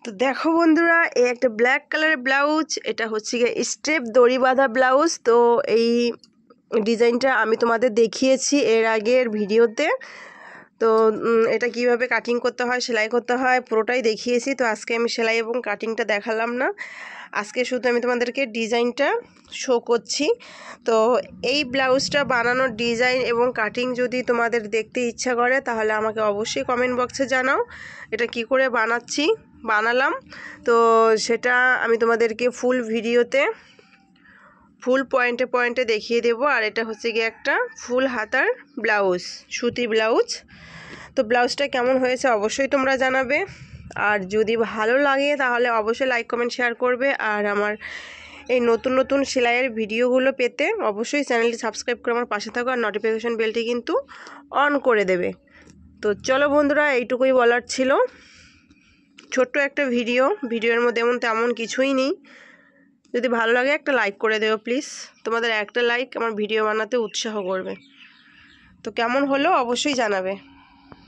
তো দেখো বন্ধুরা, এই একটা ব্ল্যাক কালারের ব্লাউজ, এটা হচ্ছে গিয়ে স্টেপ দড়ি বাঁধা ব্লাউজ। তো এই ডিজাইনটা আমি তোমাদের দেখিয়েছি এর আগের ভিডিওতে। তো এটা কিভাবে কাটিং করতে হয়, সেলাই করতে হয়, পুরোটাই দেখিয়েছি। তো আজকে আমি সেলাই এবং কাটিংটা দেখালাম না, আজকে শুধু আমি তোমাদেরকে ডিজাইনটা শো করছি। তো এই ব্লাউজটা বানানোর ডিজাইন এবং কাটিং যদি তোমাদের দেখতে ইচ্ছা করে তাহলে আমাকে অবশ্যই কমেন্ট বক্সে জানাও এটা কি করে বানালাম। তো সেটা আমি তোমাদেরকে ফুল ভিডিওতে ফুল পয়েন্টে পয়েন্টে দেখিয়ে দেবো। আর এটা হচ্ছে গিয়ে একটা ফুল হাতার ব্লাউজ, সুতি ব্লাউজ। তো ব্লাউজটা কেমন হয়েছে অবশ্যই তোমরা জানাবে, আর যদি ভালো লাগে তাহলে অবশ্যই লাইক কমেন্ট শেয়ার করবে। আর আমার এই নতুন নতুন সেলাইয়ের ভিডিওগুলো পেতে অবশ্যই চ্যানেলটি সাবস্ক্রাইব করে আমার পাশে থাকো, আর নোটিফিকেশন বেলটি কিন্তু অন করে দেবে। তো চলো বন্ধুরা, এইটুকুই বলার ছিল, ছোট্ট একটা ভিডিওর মধ্যে তেমন কিছুই নেই। যদি ভালো লাগে একটা লাইক করে দেবো প্লিজ, তোমাদের একটা লাইক আমার ভিডিও বানাতে উৎসাহ করবে। তো কেমন হলো অবশ্যই জানাবে।